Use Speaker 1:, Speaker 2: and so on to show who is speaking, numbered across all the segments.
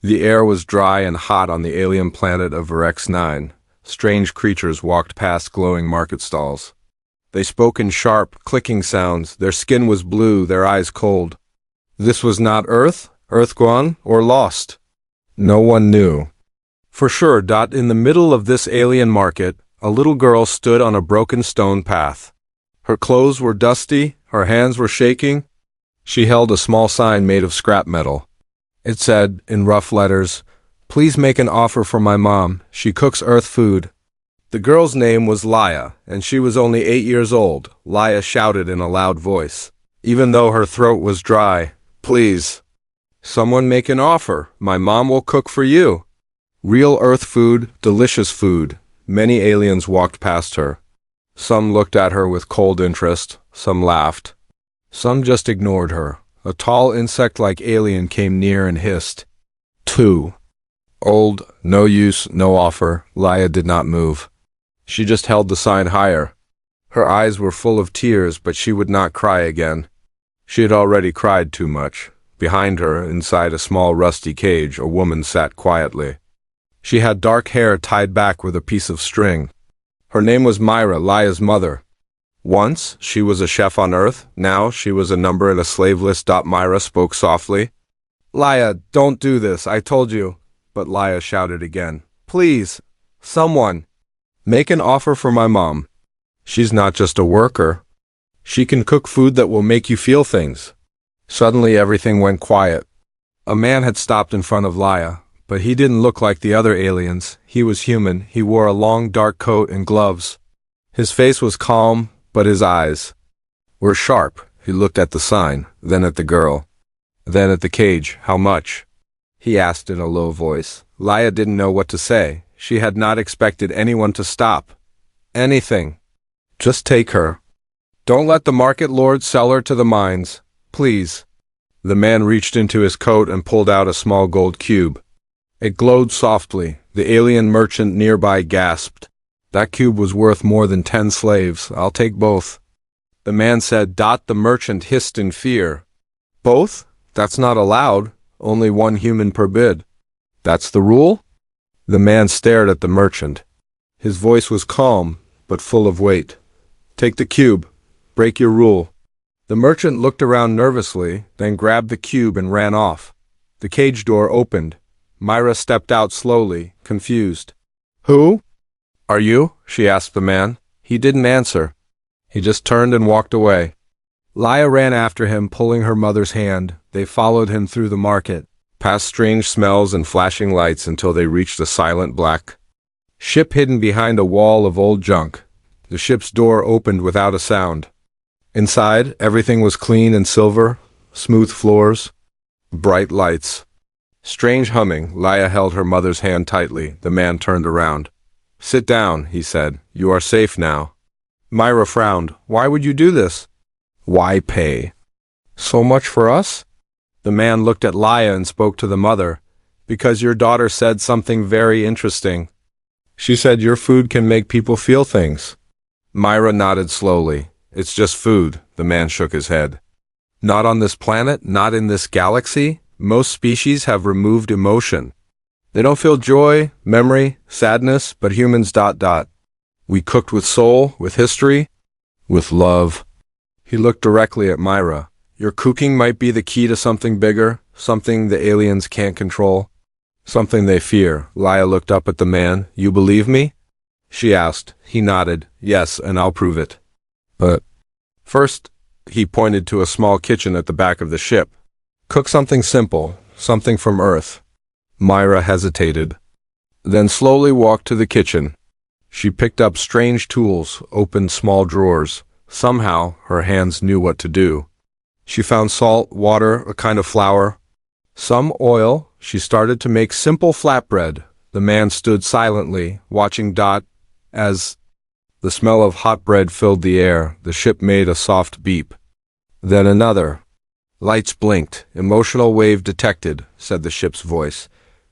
Speaker 1: The air was dry and hot on the alien planet of Rex-9. Strange creatures walked past glowing market stalls. They spoke in sharp, clicking sounds. Their skin was blue, their eyes cold. This was not Earth, Earth gone, or lost. No one knew. For sure, in the middle of this alien market, a little girl stood on a broken stone path. Her clothes were dusty, her hands were shaking. She held a small sign made of scrap metal. It said, in rough letters, "Please make an offer for my mom. She cooks Earth food." The girl's name was Laya, and she was only 8 years old. Laya shouted in a loud voice, even though her throat was dry, "Please, someone make an offer. My mom will cook for you." Real Earth food, delicious food. Many aliens walked past her. Some looked at her with cold interest, some laughed. Some just ignored her. A tall insect-like alien came near and hissed. "Two." Old, no use, no offer. Laya did not move. She just held the sign higher. Her eyes were full of tears, but she would not cry again. She had already cried too much. Behind her, inside a small rusty cage, a woman sat quietly. She had dark hair tied back with a piece of string. Her name was Myra, Laya's mother. Once, she was a chef on Earth. Now, she was a number in a slave list. Myra spoke softly. "Laya, don't do this, I told you." But Laya shouted again, "Please, someone, make an offer for my mom. She's not just a worker. She can cook food that will make you feel things." Suddenly, everything went quiet. A man had stopped in front of Laya, but he didn't look like the other aliens. He was human. He wore a long, dark coat and gloves. His face was calm, but his eyes were sharp. He looked at the sign, then at the girl, then at the cage. "How much?" he asked in a low voice. Laya didn't know what to say. She had not expected anyone to stop. "Anything. Just take her. Don't let the market lord sell her to the mines. Please." The man reached into his coat and pulled out a small gold cube. It glowed softly. The alien merchant nearby gasped. "That cube was worth more than 10 slaves. I'll take both." The man said, The merchant hissed in fear. "Both? That's not allowed. Only 1 human per bid." "That's the rule?" The man stared at the merchant. His voice was calm, but full of weight. "Take the cube. Break your rule." The merchant looked around nervously, then grabbed the cube and ran off. The cage door opened. Myra stepped out slowly, confused. "Who are you?" she asked the man. He didn't answer. He just turned and walked away. Laya ran after him, pulling her mother's hand. They followed him through the market, past strange smells and flashing lights until they reached a silent black ship hidden behind a wall of old junk. The ship's door opened without a sound. Inside, everything was clean and silver, smooth floors, bright lights. Strange humming. Laya held her mother's hand tightly. The man turned around. "Sit down," he said. "You are safe now." Myra frowned. "Why would you do this?" "Why pay so much for us?" The man looked at Laya and spoke to the mother. "Because your daughter said something very interesting. She said your food can make people feel things." Myra nodded slowly. "It's just food." The man shook his head. "Not on this planet, not in this galaxy. Most species have removed emotion. They don't feel joy, memory, sadness, but humans. We cooked with soul, with history, with love." He looked directly at Myra. "Your cooking might be the key to something bigger, something the aliens can't control, something they fear." Laya looked up at the man. "You believe me?" she asked. He nodded. "Yes, and I'll prove it. But first," he pointed to a small kitchen at the back of the ship. "Cook something simple, something from Earth." Myra hesitated, then slowly walked to the kitchen. She picked up strange tools, opened small drawers. Somehow, her hands knew what to do. She found salt, water, a kind of flour, some oil. She started to make simple flatbread. The man stood silently, watching as the smell of hot bread filled the air. The ship made a soft beep. Then another. Lights blinked. "Emotional wave detected," said the ship's voice.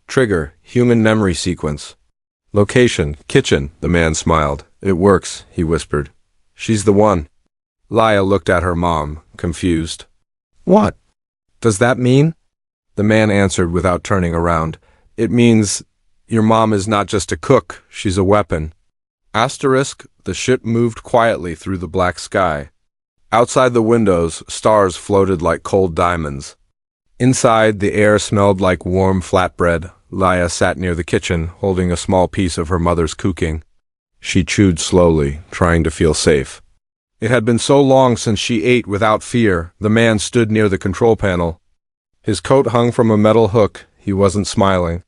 Speaker 1: "Trigger, human memory sequence." "Location, kitchen," the man smiled. "It works," he whispered. "She's the one." Laya looked at her mom, confused. "What does that mean?" The man answered without turning around. It means your mom is not just a cook, she's a weapon. Asterisk, the ship moved quietly through the black sky. Outside the windows, stars floated like cold diamonds. Inside, the air smelled like warm flatbread. Laya sat near the kitchen, holding a small piece of her mother's cooking. She chewed slowly, trying to feel safe. It had been so long since she ate without fear. The man stood near the control panel. His coat hung from a metal hook. He wasn't smiling.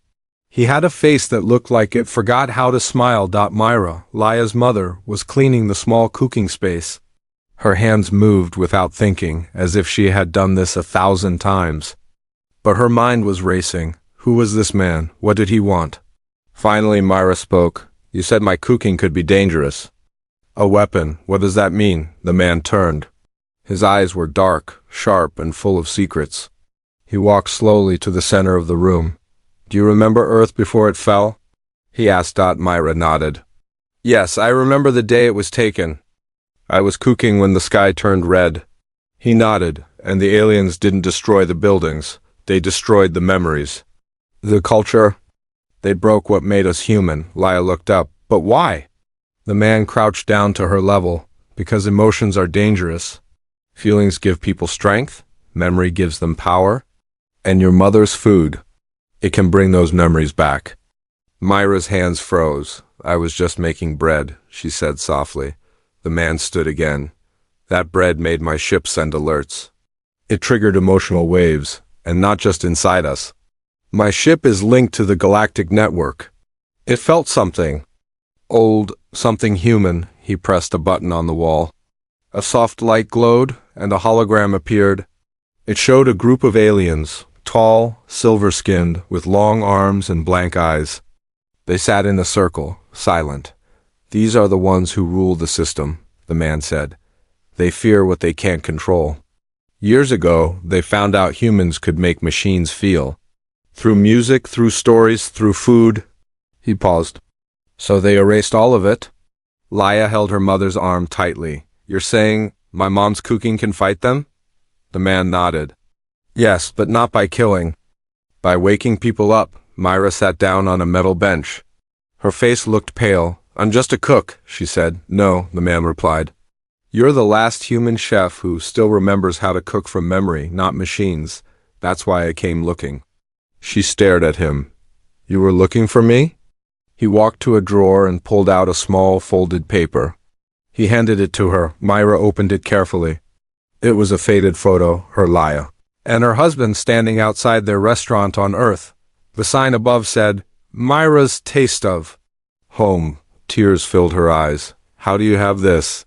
Speaker 1: He had a face that looked like it forgot how to smile. Myra, Laya's mother, was cleaning the small cooking space. Her hands moved without thinking, as if she had done this 1,000 times. But her mind was racing. Who was this man? What did he want? Finally, Myra spoke. You said my cooking could be dangerous. A weapon. What does that mean? The man turned. His eyes were dark, sharp, and full of secrets. He walked slowly to the center of the room. Do you remember Earth before it fell? He asked. Myra nodded. Yes, I remember the day it was taken. I was cooking when the sky turned red. He nodded, and the aliens didn't destroy the buildings. They destroyed the memories. The culture? They broke what made us human. Laya looked up. But why? The man crouched down to her level. Because emotions are dangerous. Feelings give people strength. Memory gives them power. And your mother's food. It can bring those memories back. Myra's hands froze. I was just making bread, she said softly. The man stood again. That bread made my ship send alerts. It triggered emotional waves, and not just inside us. My ship is linked to the Galactic network. It felt something. Old, something human. He pressed a button on the wall. A soft light glowed, and a hologram appeared. It showed a group of aliens, tall, silver-skinned, with long arms and blank eyes. They sat in a circle, silent. These are the ones who rule the system, the man said. They fear what they can't control. Years ago, they found out humans could make machines feel. Through music, through stories, through food. He paused. So they erased all of it? Laya held her mother's arm tightly. You're saying my mom's cooking can fight them? The man nodded. Yes, but not by killing. By waking people up. Myra sat down on a metal bench. Her face looked pale. I'm just a cook, she said. No, the man replied. You're the last human chef who still remembers how to cook from memory, not machines. That's why I came looking. She stared at him. You were looking for me? He walked to a drawer and pulled out a small folded paper. He handed it to her. Myra opened it carefully. It was a faded photo, her Laya, and her husband standing outside their restaurant on Earth. The sign above said, Myra's Taste of Home. Tears filled her eyes. How do you have this?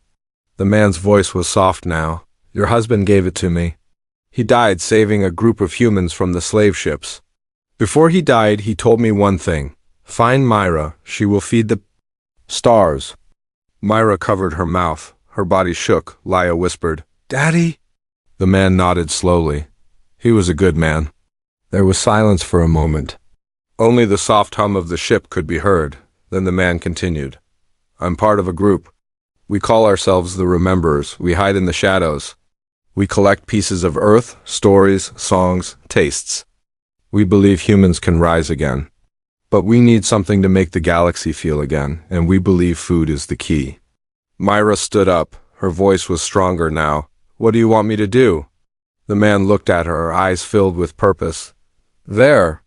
Speaker 1: The man's voice was soft now. Your husband gave it to me. He died saving a group of humans from the slave ships. Before he died, he told me one thing. Find Myra. She will feed the stars. Myra covered her mouth. Her body shook. Laya whispered, Daddy? The man nodded slowly. He was a good man. There was silence for a moment. Only the soft hum of the ship could be heard. Then the man continued. I'm part of a group. We call ourselves the Rememberers. We hide in the shadows. We collect pieces of Earth, stories, songs, tastes. We believe humans can rise again. But we need something to make the galaxy feel again, and we believe food is the key. Myra stood up. Her voice was stronger now. What do you want me to do? The man looked at her, eyes filled with purpose. There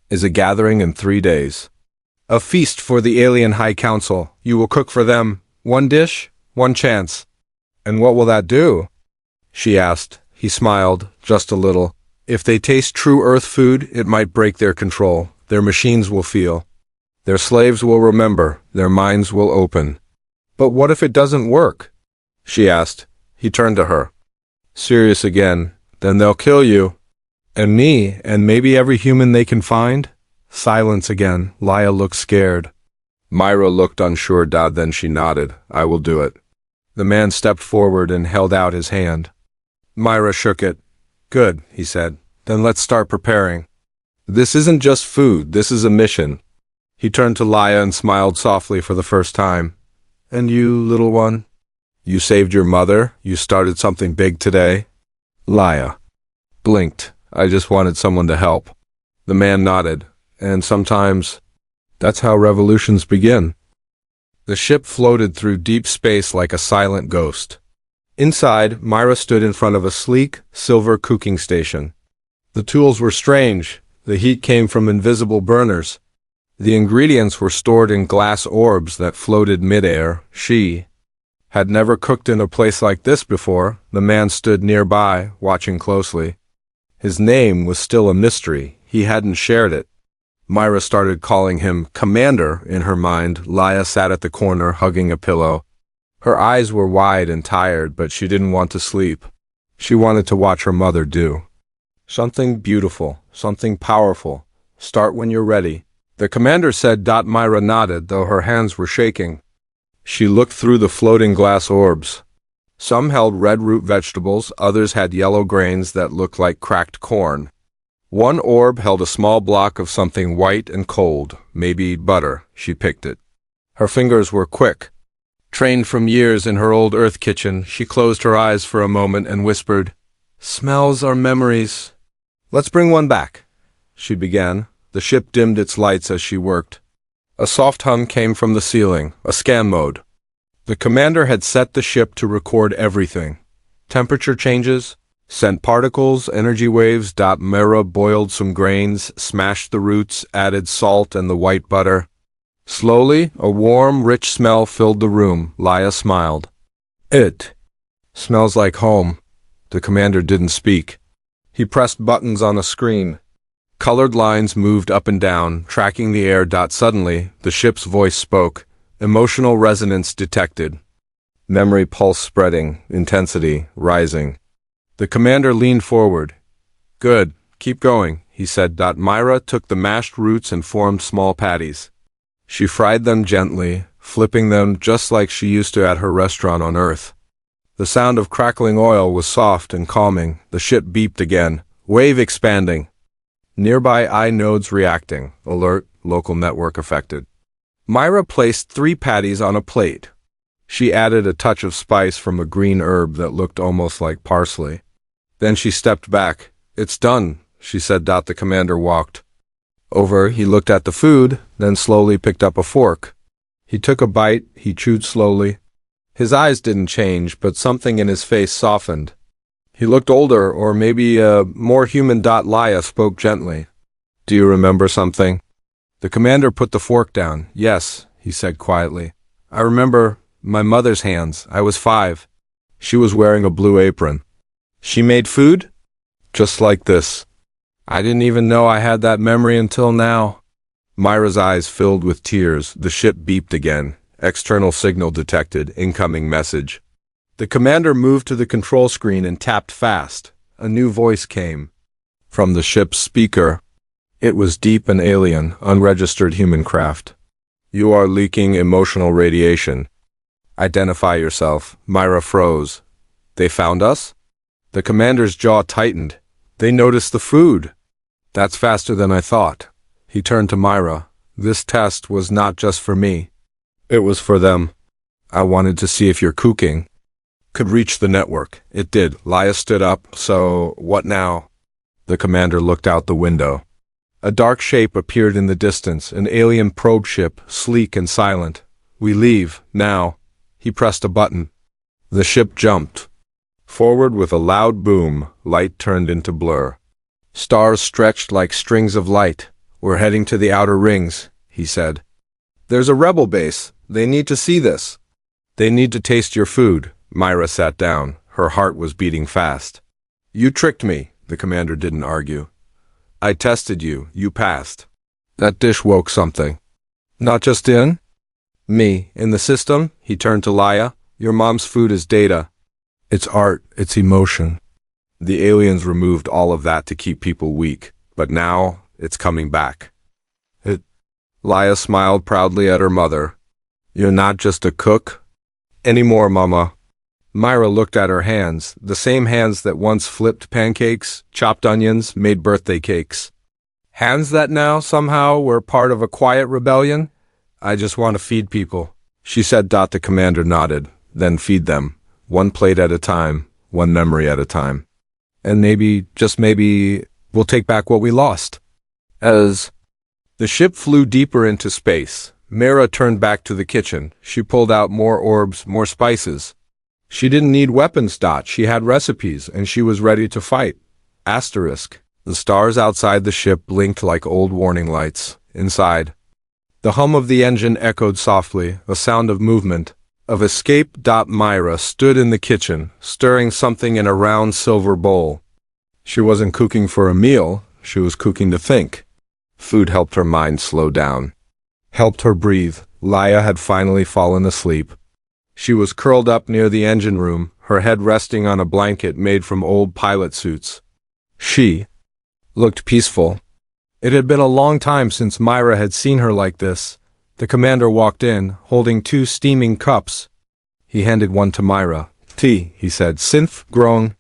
Speaker 1: is a gathering in 3 days. A feast for the alien High Council. You will cook for them. 1 dish, 1 chance. And what will that do? She asked. He smiled, just a little. If they taste true Earth food, it might break their control. Their machines will feel. Their slaves will remember. Their minds will open. But what if it doesn't work? She asked. He turned to her. Serious again. Then they'll kill you. And me, and maybe every human they can find? Silence again. Laya looked scared. Myra looked unsure. Then she nodded. I will do it. The man stepped forward and held out his hand. Myra shook it. Good, he said. Then let's start preparing. This isn't just food. This is a mission. He turned to Laya and smiled softly for the first time. And you, little one? You saved your mother? You started something big today? Laya blinked. I just wanted someone to help. The man nodded. And sometimes, that's how revolutions begin. The ship floated through deep space like a silent ghost. Inside, Myra stood in front of a sleek, silver cooking station. The tools were strange. The heat came from invisible burners. The ingredients were stored in glass orbs that floated midair. She had never cooked in a place like this before. The man stood nearby, watching closely. His name was still a mystery. He hadn't shared it. Myra started calling him Commander in her mind. Laya sat at the corner, hugging a pillow. Her eyes were wide and tired, but she didn't want to sleep. She wanted to watch her mother do something beautiful, something powerful. Start when you're ready. The commander said. Myra nodded, though her hands were shaking. She looked through the floating glass orbs. Some held red root vegetables, others had yellow grains that looked like cracked corn. One orb held a small block of something white and cold, maybe butter. She picked it. Her fingers were quick. Trained from years in her old earth kitchen, she closed her eyes for a moment and whispered, "Smells are memories. Let's bring one back," she began. The ship dimmed its lights as she worked. A soft hum came from the ceiling, a scan mode. The commander had set the ship to record everything. Temperature changes, scent particles, energy waves. Myra boiled some grains, smashed the roots, added salt and the white butter. Slowly, a warm, rich smell filled the room. Laya smiled. "It smells like home." The commander didn't speak. He pressed buttons on a screen. Colored lines moved up and down, tracking the air. Suddenly, the ship's voice spoke. Emotional resonance detected. Memory pulse spreading, intensity rising. The commander leaned forward. "Good, keep going," he said. Myra took the mashed roots and formed small patties. She fried them gently, flipping them just like she used to at her restaurant on Earth. The sound of crackling oil was soft and calming. The ship beeped again, wave expanding. Nearby eye nodes reacting, alert, local network affected. Myra placed 3 patties on a plate. She added a touch of spice from a green herb that looked almost like parsley. Then she stepped back. "It's done," she said. The commander walked over. He looked at the food, then slowly picked up a fork. He took a bite. He chewed slowly. His eyes didn't change, but something in his face softened. He looked older, or maybe more human. Laya spoke gently. "Do you remember something?" The commander put the fork down. "Yes," he said quietly. "I remember my mother's hands. I was 5. She was wearing a blue apron. She made food? Just like this. I didn't even know I had that memory until now." Myra's eyes filled with tears. The ship beeped again. External signal detected. Incoming message. The commander moved to the control screen and tapped fast. A new voice came from the ship's speaker. It was deep and alien, unregistered human craft. "You are leaking emotional radiation. Identify yourself." Myra froze. "They found us?" The commander's jaw tightened. "They noticed the food." "That's faster than I thought." He turned to Myra. "This test was not just for me. It was for them. I wanted to see if your cooking could reach the network." It did. Laya stood up. "So, what now?" The commander looked out the window. A dark shape appeared in the distance, an alien probe ship, sleek and silent. "We leave, now." He pressed a button. The ship jumped forward with a loud boom. Light turned into blur. Stars stretched like strings of light. "We're heading to the outer rings," he said. "There's a rebel base. They need to see this. They need to taste your food." Myra sat down. Her heart was beating fast. "You tricked me." The commander didn't argue. "I tested you. You passed." That dish woke something. "Not just in me, in the system." He turned to Laya. "Your mom's food is data. It's art. It's emotion. The aliens removed all of that to keep people weak, but now it's coming back." Laya smiled proudly at her mother. "You're not just a cook anymore, Mama." Myra looked at her hands, the same hands that once flipped pancakes, chopped onions, made birthday cakes. Hands that now, somehow, were part of a quiet rebellion. "I just want to feed people," she said. The commander nodded. "Then feed them, one plate at a time, one memory at a time. And maybe, just maybe, We'll take back what we lost. As the ship flew deeper into space, Mara turned back to the kitchen. She pulled out more orbs, more spices. She didn't need weapons. She had recipes, and she was ready to fight. Asterisk. The stars outside the ship blinked like old warning lights. Inside, the hum of the engine echoed softly, a sound of movement, of escape. Myra stood in the kitchen, stirring something in a round silver bowl. She wasn't cooking for a meal, she was cooking to think. Food helped her mind slow down, helped her breathe. Laia had finally fallen asleep. She was curled up near the engine room, her head resting on a blanket made from old pilot suits. She looked peaceful. It had been a long time since Myra had seen her like this. The commander walked in, holding 2 steaming cups. He handed one to Myra. Tea, he said, synth grown.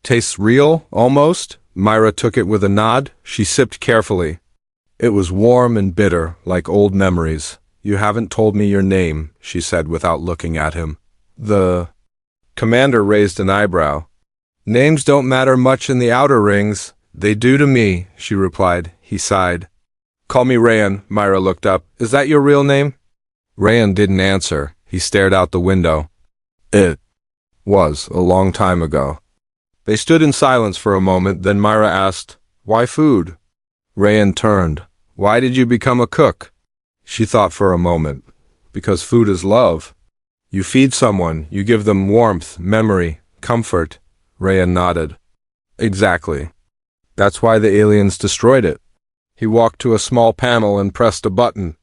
Speaker 1: Tastes real, almost. Myra took it with a nod. She sipped carefully. It was warm and bitter, like old memories. You haven't told me your name, she said without looking at him. The commander raised an eyebrow. Names don't matter much in the outer rings. They do to me, she replied. He sighed. Call me Rayan. Myra looked up. Is that your real name? Rayan didn't answer. He stared out the window. It was a long time ago. They stood in silence for a moment, then Myra asked, Why food? Rayan turned. Why did you become a cook? She thought for a moment. Because food is love. You feed someone, you give them warmth, memory, comfort. Rayan nodded. Exactly. That's why the aliens destroyed it. He walked to a small panel and pressed a button.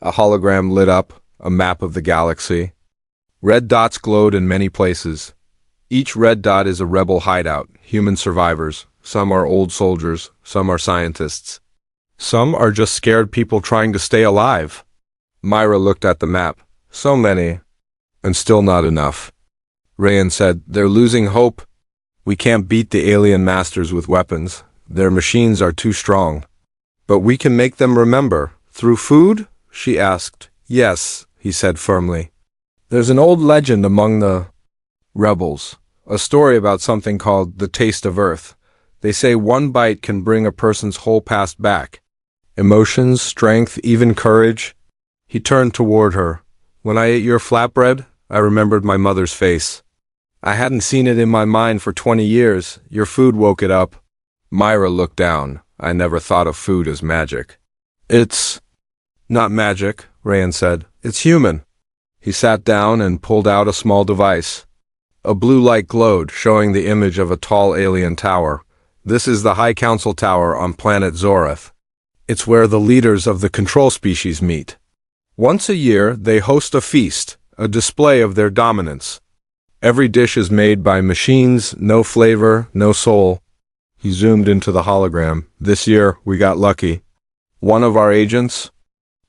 Speaker 1: A hologram lit up, a map of the galaxy. Red dots glowed in many places. Each red dot is a rebel hideout, human survivors. Some are old soldiers, some are scientists. Some are just scared people trying to stay alive. Myra looked at the map. So many. And still not enough. Rayan said, They're losing hope. We can't beat the alien masters with weapons. Their machines are too strong. But we can make them remember. Through food? She asked. Yes, he said firmly. There's an old legend among the rebels, a story about something called the taste of Earth. They say one bite can bring a person's whole past back. Emotions, strength, even courage. He turned toward her. When I ate your flatbread, I remembered my mother's face. I hadn't seen it in my mind for 20 years. Your food woke it up. Myra looked down. I never thought of food as magic. It's not magic, Rayan said. It's human. He sat down and pulled out a small device. A blue light glowed, showing the image of a tall alien tower. This is the High Council Tower on planet Zoreth. It's where the leaders of the control species meet. Once a year, they host a feast, a display of their dominance. Every dish is made by machines, no flavor, no soul. He zoomed into the hologram. This year, we got lucky. One of our agents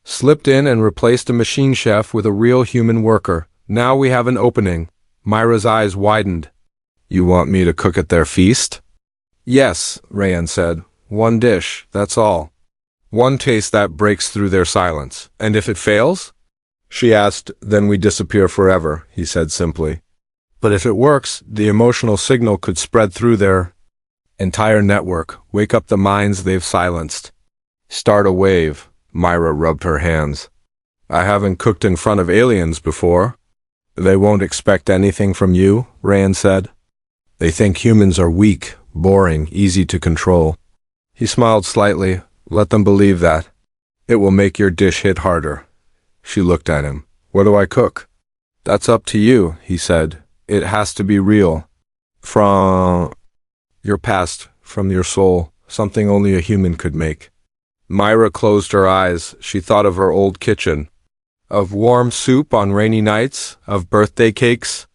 Speaker 1: slipped in and replaced a machine chef with a real human worker. Now we have an opening. Myra's eyes widened. You want me to cook at their feast? Yes, Rayan said. One dish, that's all. One taste that breaks through their silence. And if it fails? She asked. Then we disappear forever, he said simply. But if it works, the emotional signal could spread through their entire network, wake up the minds they've silenced. Start a wave. Myra rubbed her hands. I haven't cooked in front of aliens before. They won't expect anything from you, Rayan said. They think humans are weak, boring, easy to control. He smiled slightly. Let them believe that. It will make your dish hit harder. She looked at him. What do I cook? That's up to you, he said. It has to be real. From your past, from your soul, something only a human could make. Myra closed her eyes. She thought of her old kitchen, of warm soup on rainy nights, of birthday cakes,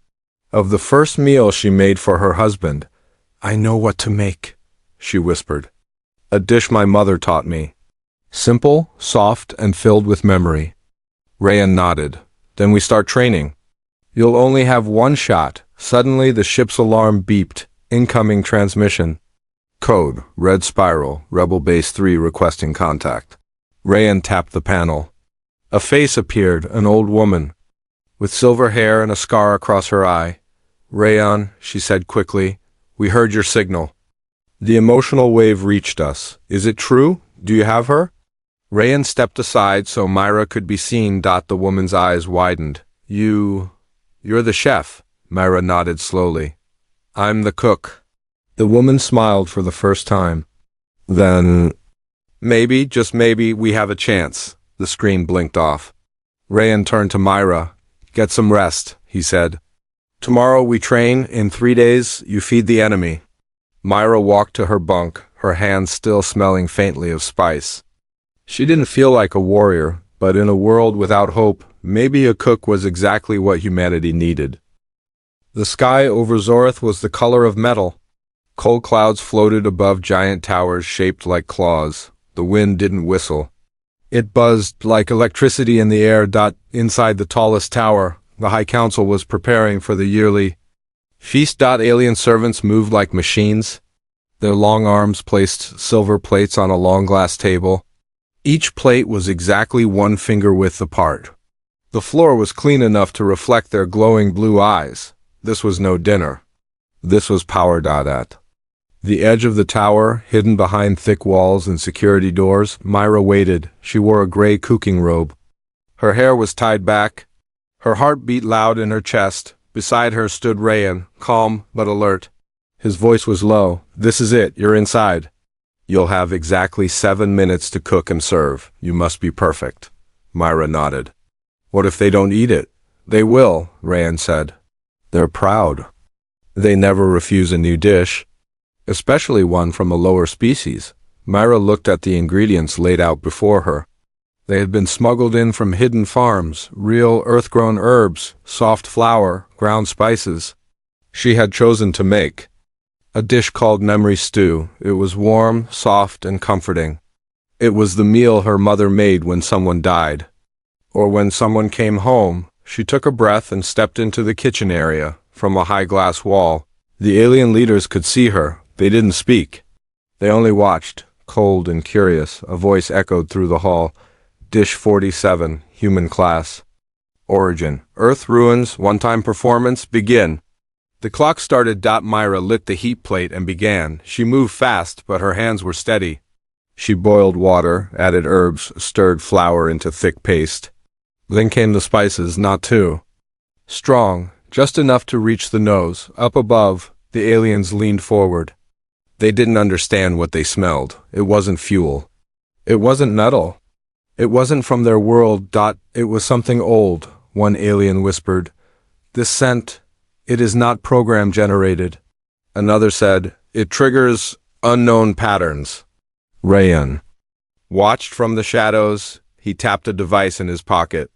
Speaker 1: of the first meal she made for her husband. I know what to make, she whispered. A dish my mother taught me. Simple, soft, and filled with memory. Rayan nodded. Then we start training. You'll only have one shot. Suddenly the ship's alarm beeped. Incoming transmission. Code, red spiral, Rebel Base 3 requesting contact. Rayan tapped the panel. A face appeared, an old woman, with silver hair and a scar across her eye. Rayan, she said quickly, we heard your signal. The emotional wave reached us. Is it true? Do you have her? Rayan stepped aside so Myra could be seen. The woman's eyes widened. You're the chef. Myra nodded slowly. I'm the cook. The woman smiled for the first time. Then, maybe, just maybe, we have a chance. The screen blinked off. Rayan turned to Myra. Get some rest, he said. Tomorrow we train. In 3 days, you feed the enemy. Myra walked to her bunk, her hands still smelling faintly of spice. She didn't feel like a warrior, but in a world without hope, maybe a cook was exactly what humanity needed. The sky over Zorth was the color of metal. Cold clouds floated above giant towers shaped like claws. The wind didn't whistle. It buzzed like electricity in the air. Inside the tallest tower, the High Council was preparing for the yearly feast. Alien servants moved like machines. Their long arms placed silver plates on a long glass table. Each plate was exactly 1 finger width apart. The floor was clean enough to reflect their glowing blue eyes. This was no dinner. This was power. At the edge of the tower, hidden behind thick walls and security doors, Myra waited. She wore a gray cooking robe. Her hair was tied back. Her heart beat loud in her chest. Beside her stood Rayan, calm but alert. His voice was low. This is it. You're inside. You'll have exactly 7 minutes to cook and serve. You must be perfect. Myra nodded. What if they don't eat it? They will, Rayan said. They're proud. They never refuse a new dish, especially one from a lower species. Myra looked at the ingredients laid out before her. They had been smuggled in from hidden farms, real earth-grown herbs, soft flour, ground spices. She had chosen to make a dish called memory stew. It was warm, soft, and comforting. It was the meal her mother made when someone died. Or when someone came home. She took a breath and stepped into the kitchen area. From a high glass wall, the alien leaders could see her. They didn't speak. They only watched, cold and curious. A voice echoed through the hall. Dish 47, human class. Origin, Earth ruins, one-time performance, begin. The clock started. Myra lit the heat plate and began. She moved fast, but her hands were steady. She boiled water, added herbs, stirred flour into thick paste. Then came the spices, not too strong, just enough to reach the nose. Up above, the aliens leaned forward. They didn't understand what they smelled. It wasn't fuel. It wasn't metal. It wasn't from their world. It was something old, one alien whispered. This scent, it is not program generated. Another said, it triggers unknown patterns. Rayan watched from the shadows. He tapped a device in his pocket.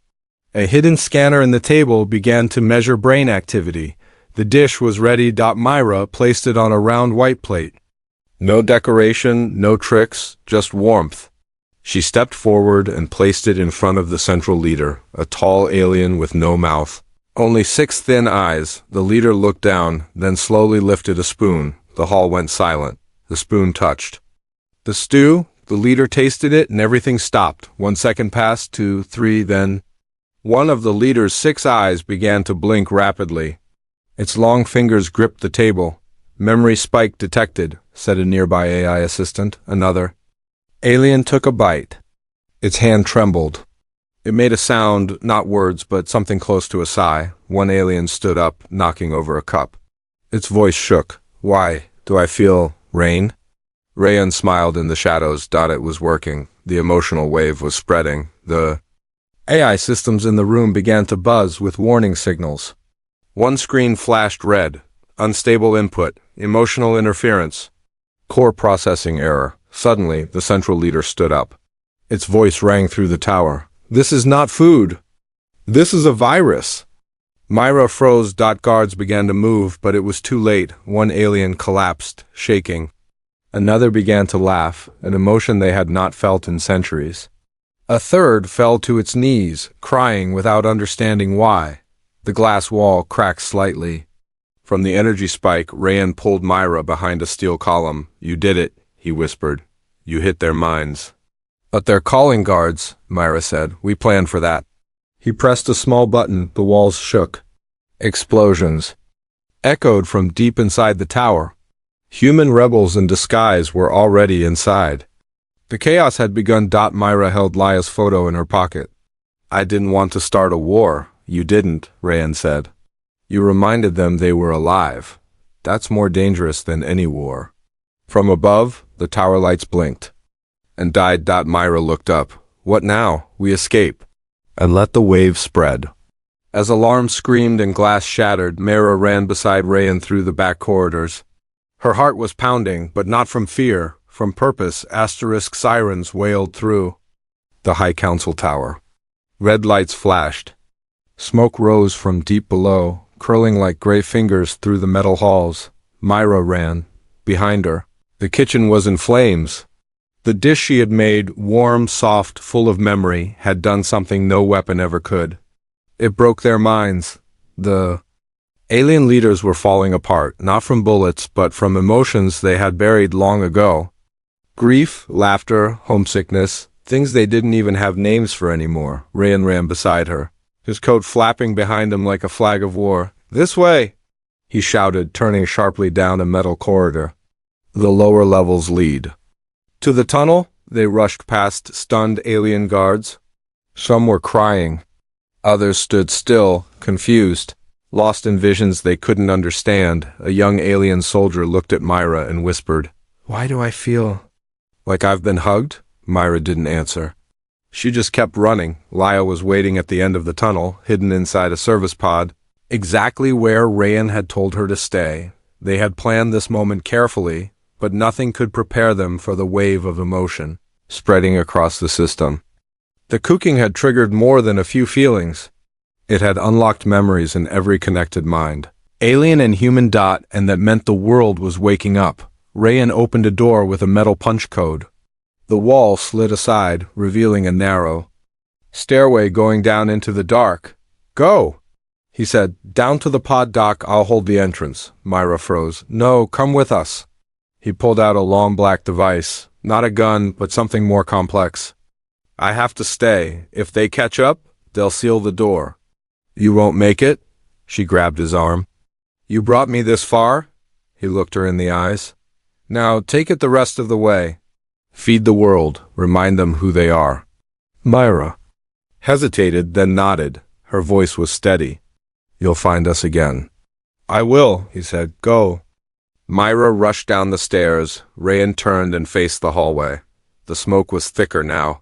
Speaker 1: A hidden scanner in the table began to measure brain activity. The dish was ready. Myra placed it on a round white plate. No decoration, no tricks, just warmth. She stepped forward and placed it in front of the central leader, a tall alien with no mouth. Only 6 thin eyes. The leader looked down, then slowly lifted a spoon. The hall went silent. The spoon touched the stew. The leader tasted it and everything stopped. 1 second passed, 2, 3, then one of the leader's 6 eyes began to blink rapidly. Its long fingers gripped the table. Memory spike detected, said a nearby AI assistant. Another alien took a bite. Its hand trembled. It made a sound, not words, but something close to a sigh. One alien stood up, knocking over a cup. Its voice shook. Why, do I feel rain? Rayan smiled in the shadows. It was working. The emotional wave was spreading. The AI systems in the room began to buzz with warning signals. One screen flashed red. Unstable input. Emotional interference. Core processing error. Suddenly, the central leader stood up. Its voice rang through the tower. This is not food. This is a virus. Myra froze. Guards began to move, but it was too late. One alien collapsed, shaking. Another began to laugh, an emotion they had not felt in centuries. A third fell to its knees, crying without understanding why. The glass wall cracked slightly. From the energy spike, Rayan pulled Myra behind a steel column. You did it, he whispered. You hit their minds. But they're calling guards, Myra said. We planned for that. He pressed a small button. The walls shook. Explosions echoed from deep inside the tower. Human rebels in disguise were already inside. The chaos had begun. Myra held Laya's photo in her pocket. I didn't want to start a war. You didn't, Rayan said. You reminded them they were alive. That's more dangerous than any war. From above, the tower lights blinked. And died. Myra looked up. What now? We escape. And let the wave spread. As alarms screamed and glass shattered, Myra ran beside Rayan through the back corridors. Her heart was pounding, but not from fear, from purpose. Sirens wailed through the High Council Tower. Red lights flashed. Smoke rose from deep below, curling like gray fingers through the metal halls. Myra ran. Behind her, the kitchen was in flames. The dish she had made, warm, soft, full of memory, had done something no weapon ever could. It broke their minds. The alien leaders were falling apart, not from bullets, but from emotions they had buried long ago. Grief, laughter, homesickness, things they didn't even have names for anymore. Rayan ran beside her, his coat flapping behind him like a flag of war. This way, he shouted, turning sharply down a metal corridor. The lower levels lead. To the tunnel, they rushed past stunned alien guards. Some were crying. Others stood still, confused, lost in visions they couldn't understand. A young alien soldier looked at Myra and whispered, "Why do I feel like I've been hugged?" Myra didn't answer. She just kept running. Laya was waiting at the end of the tunnel, hidden inside a service pod, exactly where Rayan had told her to stay. They had planned this moment carefully, but nothing could prepare them for the wave of emotion spreading across the system. The cooking had triggered more than a few feelings. It had unlocked memories in every connected mind. Alien and human. And that meant the world was waking up. Rayan opened a door with a metal punch code. The wall slid aside, revealing a narrow stairway going down into the dark. Go, he said. Down to the pod dock. I'll hold the entrance. Myra froze. No, come with us. He pulled out a long black device. Not a gun, but something more complex. I have to stay. If they catch up, they'll seal the door. You won't make it? She grabbed his arm. You brought me this far? He looked her in the eyes. Now take it the rest of the way. Feed the world. Remind them who they are. Myra hesitated, then nodded. Her voice was steady. You'll find us again. I will, he said. Go. Myra rushed down the stairs. Rayan turned and faced the hallway. The smoke was thicker now.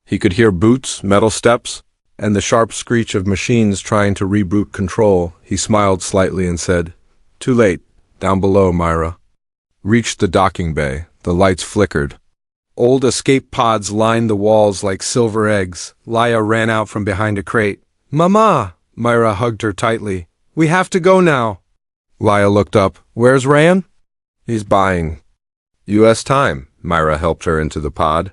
Speaker 1: He could hear boots, metal steps, and the sharp screech of machines trying to reboot control. He smiled slightly and said, Too late. Down below, Myra. Reached the docking bay. The lights flickered. Old escape pods lined the walls like silver eggs. Laya ran out from behind a crate. Mama! Myra hugged her tightly. We have to go now. Laya looked up. Where's Rayan? He's buying U.S. time. Myra helped her into the pod.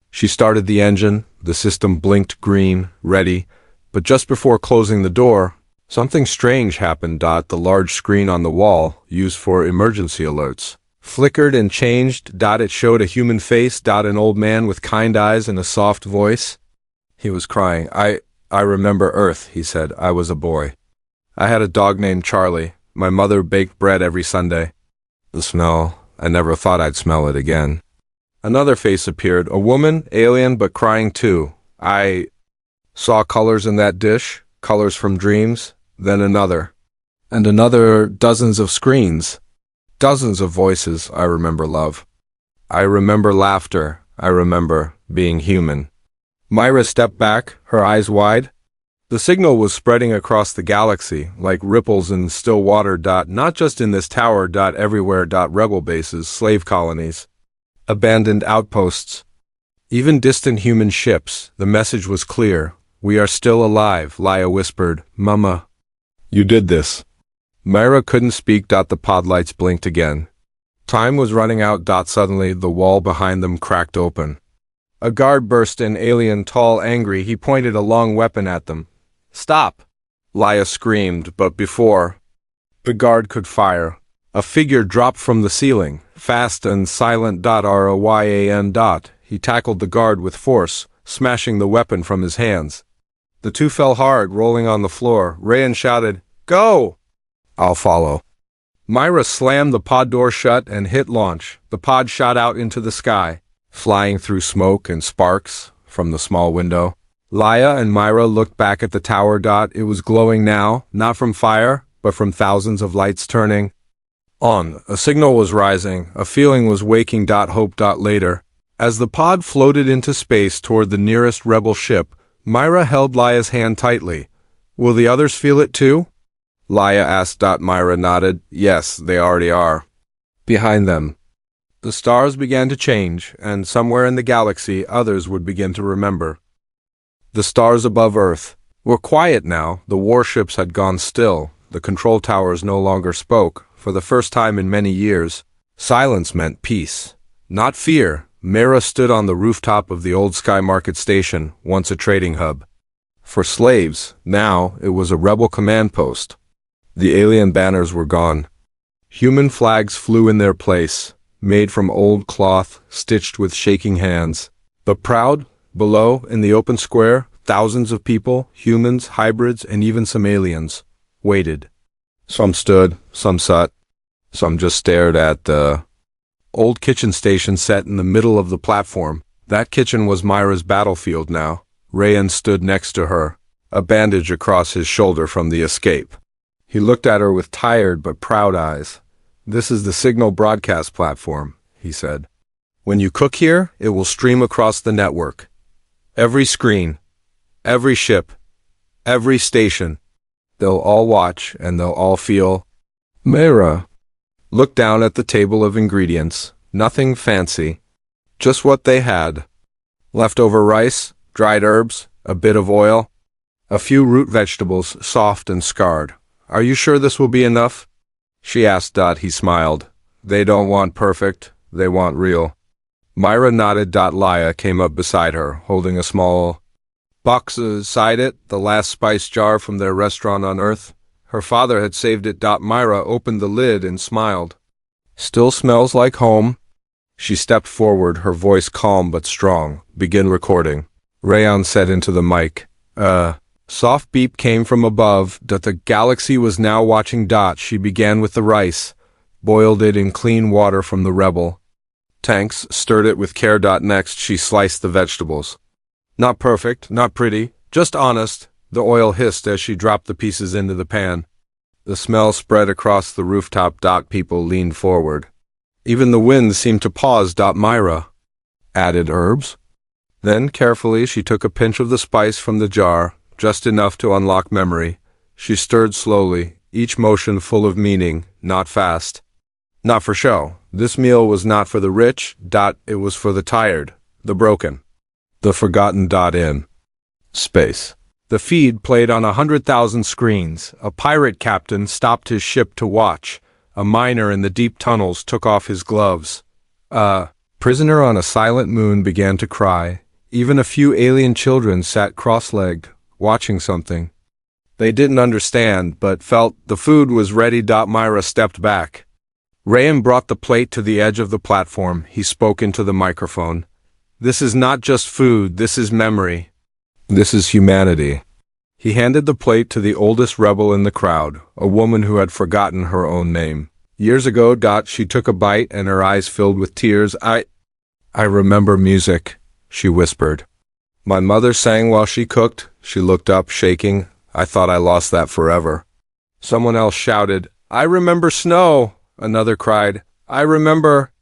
Speaker 1: She started the engine. The system blinked green, ready. But just before closing the door, something strange happened. The large screen on the wall, used for emergency alerts, flickered and changed. It showed a human face. An old man with kind eyes and a soft voice. He was crying. I remember Earth, he said. I was a boy. I had a dog named Charlie. My mother baked bread every Sunday. The smell, I never thought I'd smell it again. Another face appeared, a woman, alien but crying too. I saw colors in that dish, colors from dreams, then another. And another, dozens of screens. Dozens of voices. I remember love. I remember laughter. I remember being human. Myra stepped back, her eyes wide. The signal was spreading across the galaxy, like ripples in still water. Not just in this tower. Everywhere. Rebel bases, slave colonies, abandoned outposts, even distant human ships. The message was clear. We are still alive, Laya whispered. Mama, you did this. Myra couldn't speak. The pod lights blinked again. Time was running out. Suddenly, the wall behind them cracked open. A guard burst in, alien, tall, angry. He pointed a long weapon at them. Stop! Laya screamed, but before the guard could fire, a figure dropped from the ceiling, fast and silent. Ryan. He tackled the guard with force, smashing the weapon from his hands. The two fell hard, rolling on the floor. Rayan shouted, Go! I'll follow. Myra slammed the pod door shut and hit launch. The pod shot out into the sky, flying through smoke and sparks from the small window. Laia and Myra looked back at the tower. It was glowing now, not from fire, but from thousands of lights turning on. A signal was rising, a feeling was waking. Hope. Later, as the pod floated into space toward the nearest rebel ship, Myra held Laia's hand tightly. Will the others feel it too? Laia asked. Myra nodded. Yes, they already are. Behind them, the stars began to change, and somewhere in the galaxy others would begin to remember. The stars above Earth were quiet now. The warships had gone still. The control towers no longer spoke. For the first time in many years, silence meant peace, not fear. Myra stood on the rooftop of the old Sky Market Station, once a trading hub for slaves. Now it was a rebel command post. The alien banners were gone. Human flags flew in their place, made from old cloth, stitched with shaking hands. But proud, below, in the open square, thousands of people, humans, hybrids, and even some aliens, waited. Some stood, some sat, some just stared at the old kitchen station set in the middle of the platform. That kitchen was Myra's battlefield now. Rayan stood next to her, a bandage across his shoulder from the escape. He looked at her with tired but proud eyes. This is the signal broadcast platform, he said. When you cook here, it will stream across the network. Every screen, every ship, every station. They'll all watch and they'll all feel. Myra looked down at the table of ingredients. Nothing fancy, just what they had. Leftover rice, dried herbs, a bit of oil, a few root vegetables, soft and scarred. Are you sure this will be enough? She asked. He smiled. They don't want perfect, they want real. Myra nodded. Laia came up beside her, holding a small box beside it, the last spice jar from their restaurant on Earth. Her father had saved it. Myra opened the lid and smiled. Still smells like home. She stepped forward, her voice calm but strong. Begin recording. Rayan said into the mic. Soft beep came from above. The galaxy was now watching. She began with the rice, boiled it in clean water from the rebel tanks, stirred it with care. Next, she sliced the vegetables. Not perfect, not pretty, just honest. The oil hissed as she dropped the pieces into the pan. The smell spread across the rooftop. People leaned forward. Even the wind seemed to pause. Myra added herbs. Then, carefully, she took a pinch of the spice from the jar, just enough to unlock memory. She stirred slowly, each motion full of meaning, not fast. Not for show. This meal was not for the rich. It was for the tired, the broken, the forgotten. In space, the feed played on 100,000 screens. A pirate captain stopped his ship to watch. A miner in the deep tunnels took off his gloves. A prisoner on a silent moon began to cry. Even a few alien children sat cross-legged, watching something. They didn't understand, but felt the food was ready. Myra stepped back. Rayan brought the plate to the edge of the platform. He spoke into the microphone. This is not just food, this is memory. This is humanity. He handed the plate to the oldest rebel in the crowd, a woman who had forgotten her own name. Years ago, she took a bite and her eyes filled with tears. I remember music, she whispered. My mother sang while she cooked. She looked up, shaking. I thought I lost that forever. Someone else shouted, I remember snow. Another cried, I remember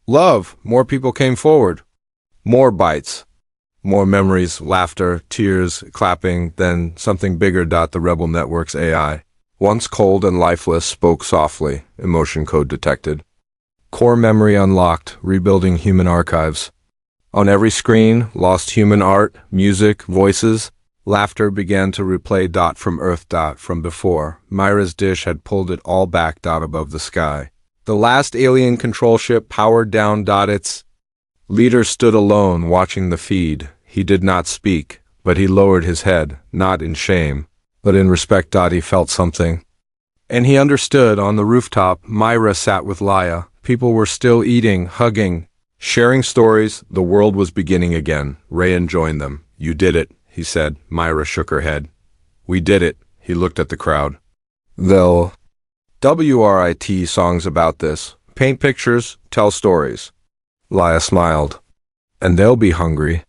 Speaker 1: love. More people came forward. More bites. More memories, laughter, tears, clapping, then something bigger. The Rebel Network's AI, once cold and lifeless, spoke softly. Emotion code detected. Core memory unlocked, rebuilding human archives. On every screen, lost human art, music, voices. Laughter began to replay. From Earth. From before. Myra's dish had pulled it all back. Above the sky. The last alien control ship powered down. Its leader stood alone, watching the feed. He did not speak, but he lowered his head, not in shame, but in respect. He felt something. And he understood. On the rooftop, Myra sat with Laia. People were still eating, hugging, sharing stories. The world was beginning again. Rayan joined them. You did it, he said. Myra shook her head. We did it. He looked at the crowd. They'll WRIT songs about this. Paint pictures, tell stories. Laya smiled. And they'll be hungry.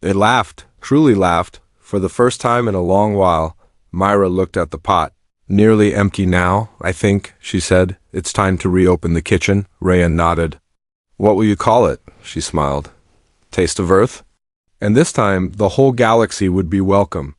Speaker 1: They laughed, truly laughed. For the first time in a long while, Myra looked at the pot. Nearly empty now, I think, she said. It's time to reopen the kitchen. Rayan nodded. What will you call it? She smiled. Taste of Earth? And this time, the whole galaxy would be welcome.